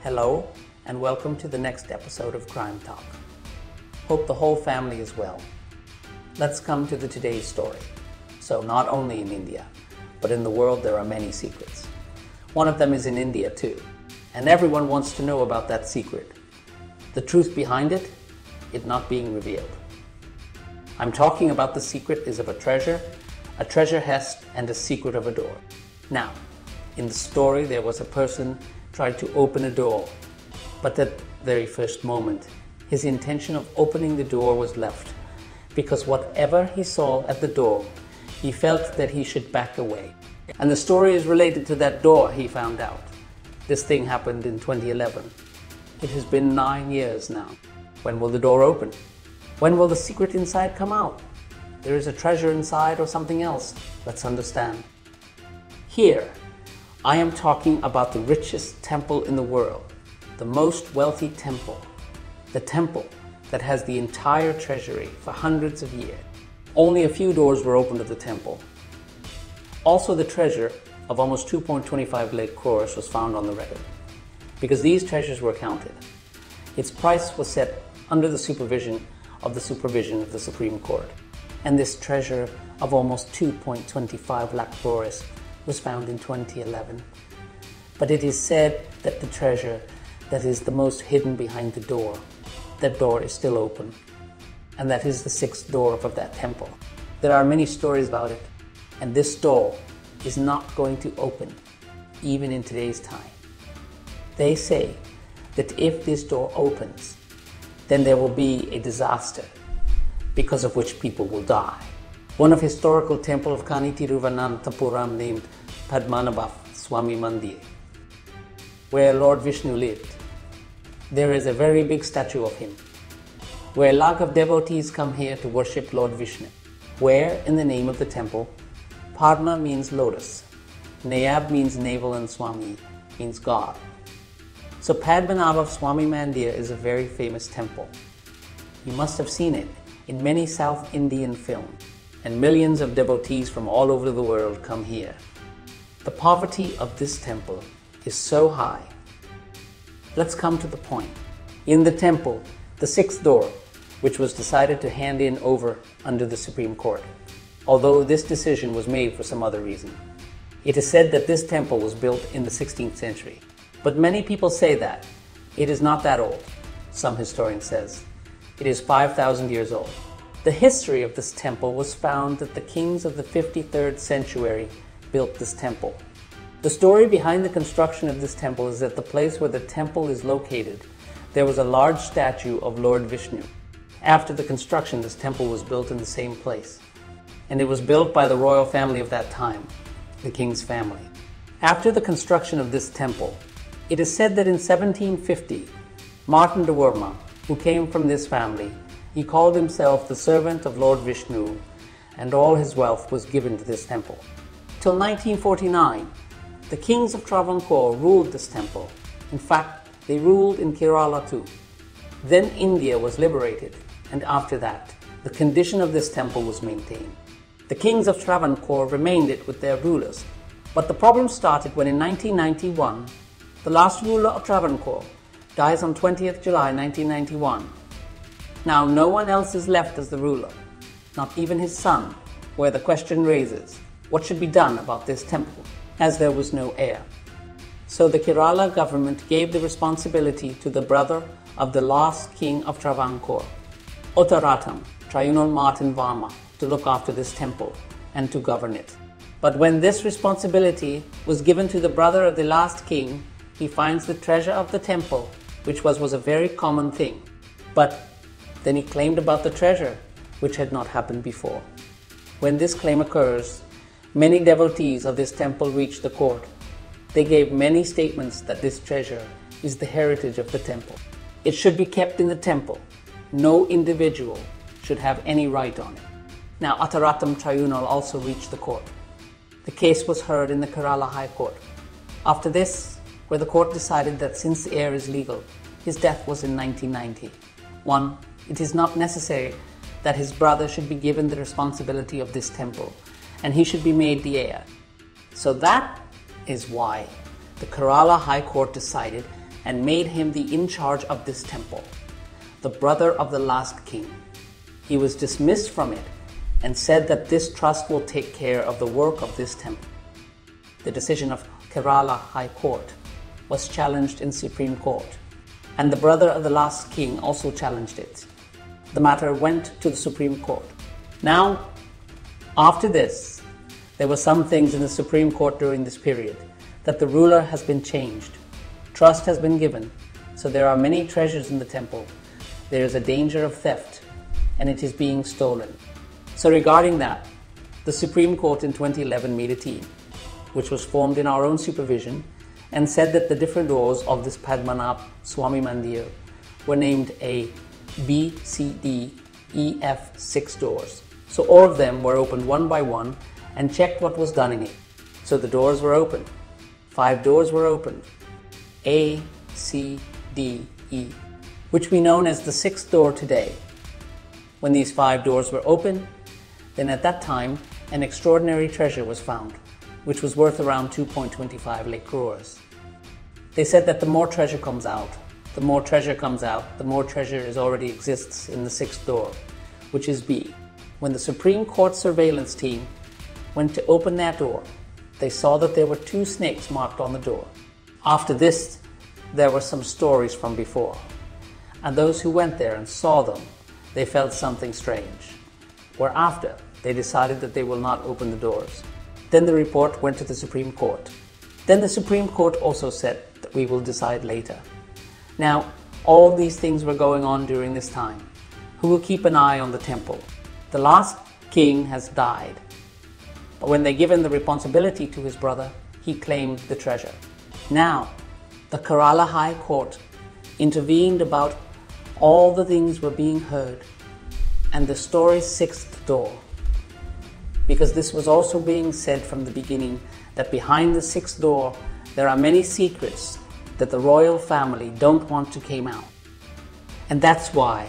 Hello, and welcome to the next episode of Crime Talk. Hope the whole family is well. Let's come to today's story. So not only in India, but in the world there are many secrets. One of them is in India too, and everyone wants to know about that secret. The truth behind it not being revealed. I'm talking about the secret is of a treasure chest, and a secret of a door. Now, in the story there was a person tried to open a door, but at the very first moment, his intention of opening the door was left, because whatever he saw at the door, he felt that he should back away. And the story is related to that door, he found out. This thing happened in 2011. It has been 9 years now. When will the door open? When will the secret inside come out? There is a treasure inside or something else? Let's understand. Here, I am talking about the richest temple in the world, the most wealthy temple, the temple that has the entire treasury for hundreds of years. Only a few doors were opened of the temple. Also, the treasure of almost 2.25 crores was found on the record. Because these treasures were counted, its price was set under the supervision of the Supreme Court. And this treasure of almost 2.25 lakh crores was found in 2011. But it is said that the treasure that is the most hidden behind the door, that door is still open. And that is the sixth door of that temple. There are many stories about it, and this door is not going to open, even in today's time. They say that if this door opens, then there will be a disaster, because of which people will die. One of historical temple of Thiruvananthapuram named Padmanabh Swami Mandir, where Lord Vishnu lived. There is a very big statue of him, where a lot of devotees come here to worship Lord Vishnu, where in the name of the temple, Padma means lotus, Nayab means navel, and Swami means God. So Padmanabh Swami Mandir is a very famous temple. You must have seen it in many South Indian films, and millions of devotees from all over the world come here. The poverty of this temple is so high. Let's come to the point. In the temple, the sixth door, which was decided to hand in over under the Supreme Court, although this decision was made for some other reason. It is said that this temple was built in the 16th century. But many people say that it is not that old. Some historian says it is 5,000 years old. The history of this temple was found that the kings of the 53rd century built this temple. The story behind the construction of this temple is that the place where the temple is located, there was a large statue of Lord Vishnu. After the construction, this temple was built in the same place. And it was built by the royal family of that time, the king's family. After the construction of this temple, it is said that in 1750, Martin de Worma, who came from this family, he called himself the servant of Lord Vishnu, and all his wealth was given to this temple. Till 1949, the kings of Travancore ruled this temple. In fact, they ruled in Kerala too. Then India was liberated, and after that, the condition of this temple was maintained. The kings of Travancore remained it with their rulers. But the problem started when in 1991, the last ruler of Travancore dies on 20th July 1991. Now no one else is left as the ruler, not even his son, where the question raises, what should be done about this temple, as there was no heir? So the Kerala government gave the responsibility to the brother of the last king of Travancore, Uttaratam, Tribunal Martin Varma, to look after this temple and to govern it. But when this responsibility was given to the brother of the last king, he finds the treasure of the temple, which was a very common thing. But then he claimed about the treasure, which had not happened before. When this claim occurs, many devotees of this temple reach the court. They gave many statements that this treasure is the heritage of the temple. It should be kept in the temple. No individual should have any right on it. Now, Uttaratam Tribunal also reached the court. The case was heard in the Kerala High Court. After this, where the court decided that since the heir is legal, his death was in 1990. 1. It is not necessary that his brother should be given the responsibility of this temple, and he should be made the heir. So that is why the Kerala High Court decided and made him the in charge of this temple, the brother of the last king. He was dismissed from it and said that this trust will take care of the work of this temple. The decision of Kerala High Court was challenged in Supreme Court, and the brother of the last king also challenged it. The matter went to the Supreme Court. Now, after this, there were some things in the Supreme Court during this period that the ruler has been changed. Trust has been given, so there are many treasures in the temple. There is a danger of theft, and it is being stolen. So regarding that, the Supreme Court in 2011 made a team, which was formed in our own supervision, and said that the different doors of this Padmanabh Swami Mandir were named A, B, C, D, E, F, 6 doors. So all of them were opened one by one and checked what was done in it. So the doors were opened. 5 doors were opened. A, C, D, E, which we know as the 6th door today. When these 5 doors were opened, then at that time an extraordinary treasure was found, which was worth around 2.25 lakh crores. They said that the more treasure comes out, the more treasure already exists in the 6th door, which is B. When the Supreme Court surveillance team went to open that door, they saw that there were 2 snakes marked on the door. After this, there were some stories from before, and those who went there and saw them, they felt something strange. Whereafter, they decided that they will not open the doors. Then the report went to the Supreme Court. Then the Supreme Court also said that we will decide later. Now, all these things were going on during this time. Who will keep an eye on the temple? The last king has died. But when they given the responsibility to his brother, he claimed the treasure. Now, the Kerala High Court intervened about all the things were being heard, and the story 6th door, because this was also being said from the beginning that behind the 6th door there are many secrets that the royal family don't want to come out. And that's why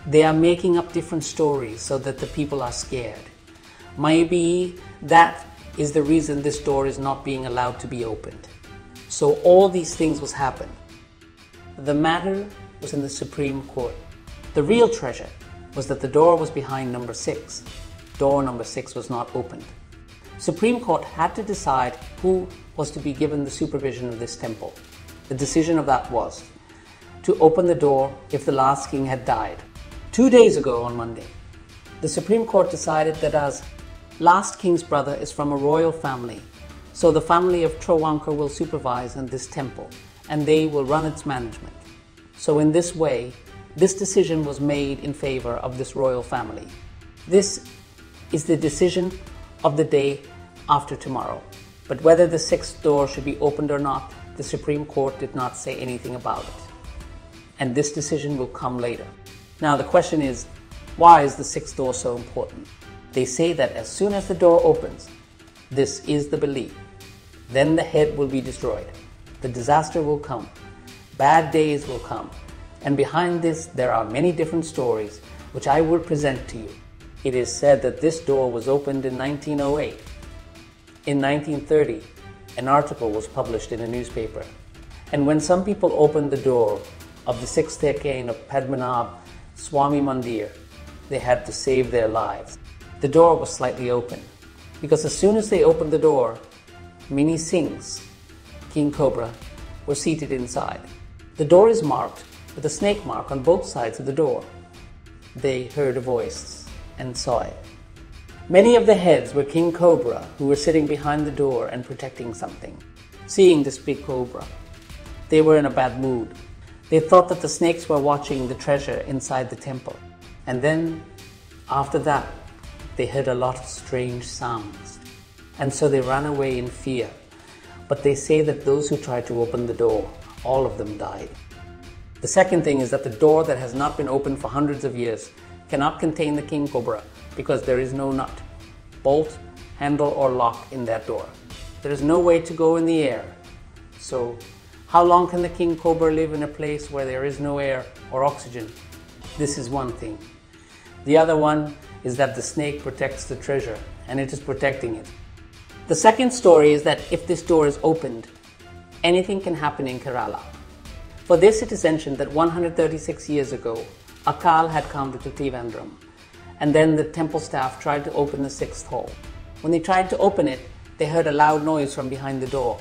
they are making up different stories so that the people are scared. Maybe that is the reason this door is not being allowed to be opened. So all these things was happened. The matter was in the Supreme Court. The real treasure was that the door was behind number 6. Door number 6 was not opened. Supreme Court had to decide who was to be given the supervision of this temple. The decision of that was to open the door if the last king had died. 2 days ago on Monday, the Supreme Court decided that as last king's brother is from a royal family, so the family of Thiruvananthapuram will supervise in this temple and they will run its management. So in this way, this decision was made in favor of this royal family. This is the decision of the day after tomorrow. But whether the 6th door should be opened or not, the Supreme Court did not say anything about it. And this decision will come later. Now the question is, why is the 6th door so important? They say that as soon as the door opens, this is the belief, then the head will be destroyed. The disaster will come. Bad days will come. And behind this, there are many different stories which I will present to you. It is said that this door was opened in 1908. In 1930, an article was published in a newspaper. And when some people opened the door of the 6th decade of Padmanabh Swami Mandir, they had to save their lives. The door was slightly open, because as soon as they opened the door, many Singhs, King Cobra, were seated inside. The door is marked with a snake mark on both sides of the door. They heard a voice and saw it. Many of the heads were King Cobra, who were sitting behind the door and protecting something. Seeing this big cobra, they were in a bad mood. They thought that the snakes were watching the treasure inside the temple. And then, after that, they heard a lot of strange sounds. And so they ran away in fear. But they say that those who tried to open the door, all of them died. The second thing is that the door that has not been opened for hundreds of years cannot contain the King Cobra because there is no nut, bolt, handle or lock in that door. There is no way to go in the air. So how long can the King Cobra live in a place where there is no air or oxygen? This is one thing. The other one is that the snake protects the treasure and it is protecting it. The second story is that if this door is opened, anything can happen in Kerala. For this it is mentioned that 136 years ago, Akal had come to Thiruvananthapuram, and then the temple staff tried to open the sixth hall. When they tried to open it, they heard a loud noise from behind the door,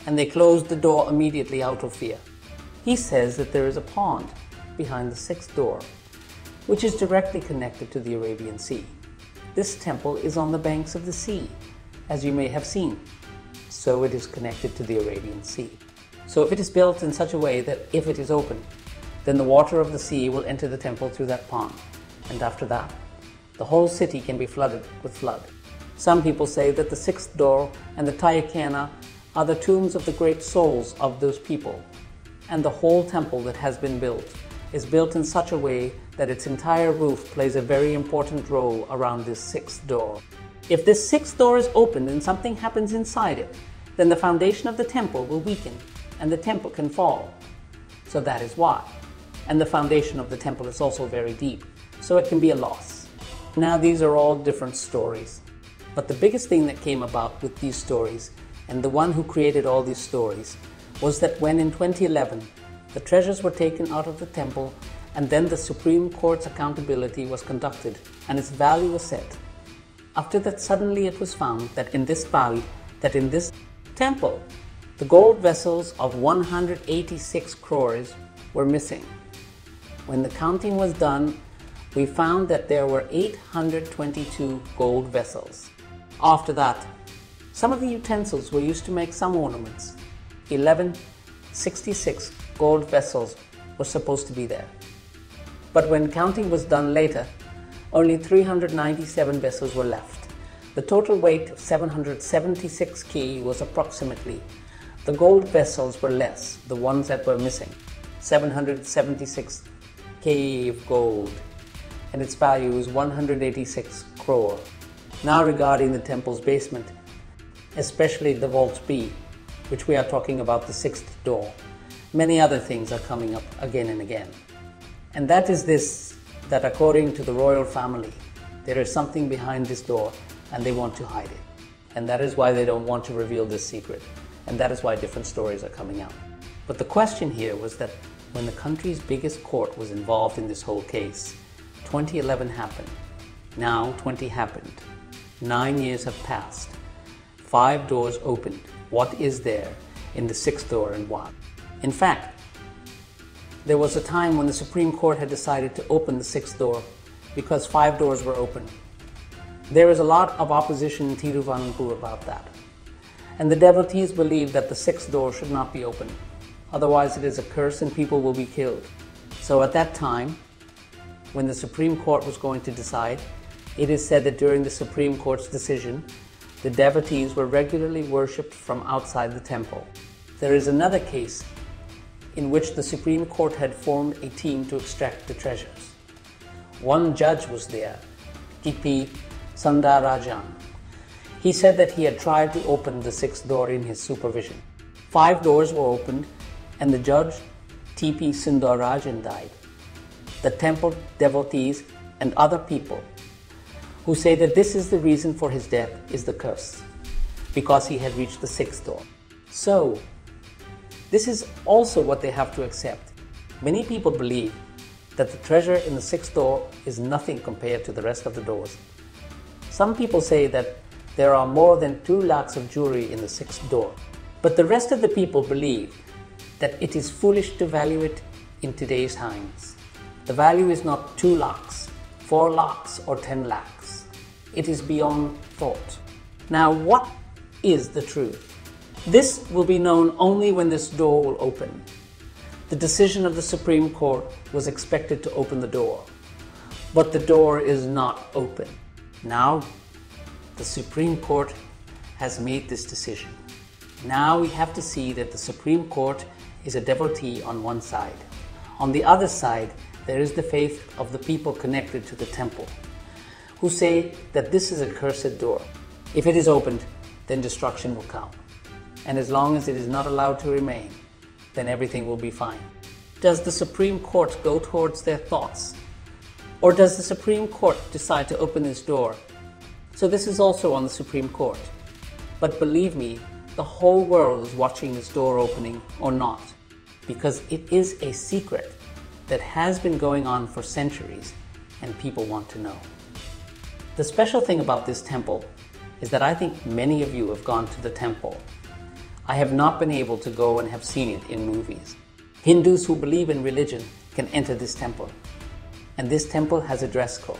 and they closed the door immediately out of fear. He says that there is a pond behind the sixth door, which is directly connected to the Arabian Sea. This temple is on the banks of the sea, as you may have seen, so it is connected to the Arabian Sea. So if it is built in such a way that if it is open, then the water of the sea will enter the temple through that pond, and after that, the whole city can be flooded with flood. Some people say that the sixth door and the Tayakana are the tombs of the great souls of those people, and the whole temple that has been built is built in such a way that its entire roof plays a very important role around this sixth door. If this sixth door is opened and something happens inside it, then the foundation of the temple will weaken and the temple can fall. So that is why. And the foundation of the temple is also very deep, so it can be a loss. Now these are all different stories, but the biggest thing that came about with these stories, and the one who created all these stories, was that when in 2011 the treasures were taken out of the temple, and then the Supreme Court's accountability was conducted and its value was set. After that, suddenly it was found that in this temple, the gold vessels of 186 crores were missing. When the counting was done, we found that there were 822 gold vessels. After that, some of the utensils were used to make some ornaments. 1166 gold vessels were supposed to be there. But when counting was done later, only 397 vessels were left. The total weight of 776 kg was approximately. The gold vessels were less, the ones that were missing. 776 kg of gold, and its value is 186 crore. Now regarding the temple's basement, especially the vault B, which we are talking about the sixth door, many other things are coming up again and again. And that is this, that according to the royal family, there is something behind this door and they want to hide it. And that is why they don't want to reveal this secret. And that is why different stories are coming out. But the question here was that when the country's biggest court was involved in this whole case, 2011 happened. Now 20 happened. 9 years have passed. 5 doors opened. What is there in the sixth door and why? In fact, there was a time when the Supreme Court had decided to open the sixth door because 5 doors were open. There is a lot of opposition in Thiruvananthapuram about that. And the devotees believe that the sixth door should not be open. Otherwise it is a curse and people will be killed. So at that time, when the Supreme Court was going to decide, it is said that during the Supreme Court's decision, the devotees were regularly worshipped from outside the temple. There is another case in which the Supreme Court had formed a team to extract the treasures. One judge was there, T.P. Sundarajan. He said that he had tried to open the sixth door in his supervision. 5 doors were opened and the judge, T.P. Sundarajan, died. The temple devotees and other people who say that this is the reason for his death is the curse, because he had reached the sixth door. So, this is also what they have to accept. Many people believe that the treasure in the sixth door is nothing compared to the rest of the doors. Some people say that there are more than 2 lakhs of jewelry in the sixth door. But the rest of the people believe that it is foolish to value it in today's times. The value is not 2 lakhs, 4 lakhs or 10 lakhs. It is beyond thought. Now what is the truth? This will be known only when this door will open. The decision of the Supreme Court was expected to open the door, but the door is not open. Now, the Supreme Court has made this decision. Now we have to see that the Supreme Court is a devotee on one side. On the other side, there is the faith of the people connected to the temple, who say that this is a cursed door. If it is opened, then destruction will come. And as long as it is not allowed to remain, then everything will be fine. Does the Supreme Court go towards their thoughts? Or does the Supreme Court decide to open this door? So this is also on the Supreme Court. But believe me, the whole world is watching this door opening or not. because it is a secret that has been going on for centuries and people want to know. The special thing about this temple is that I think many of you have gone to the temple. I have not been able to go and have seen it in movies. Hindus who believe in religion can enter this temple, and this temple has a dress code.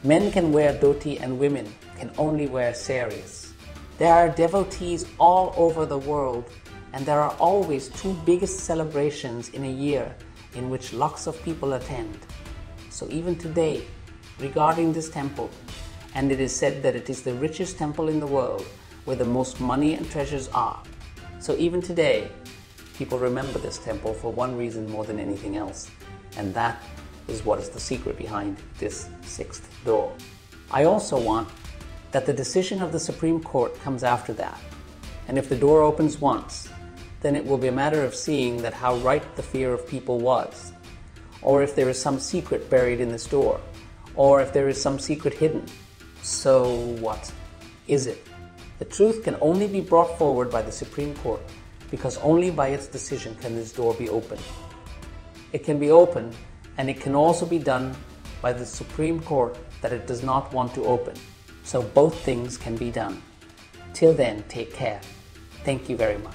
Men can wear dhoti and women can only wear saris. There are devotees all over the world, and there are always two biggest celebrations in a year in which lots of people attend. So even today, regarding this temple, and it is said that it is the richest temple in the world where the most money and treasures are. So even today, people remember this temple for one reason more than anything else, and that is what is the secret behind this sixth door. I also want that the decision of the Supreme Court comes after that, and if the door opens once, then it will be a matter of seeing that how right the fear of people was, or if there is some secret buried in this door, or if there is some secret hidden. So what is it? The truth can only be brought forward by the Supreme Court, because only by its decision can this door be opened. It can be opened, and it can also be done by the Supreme Court that it does not want to open. So both things can be done. Till then, take care. Thank you very much.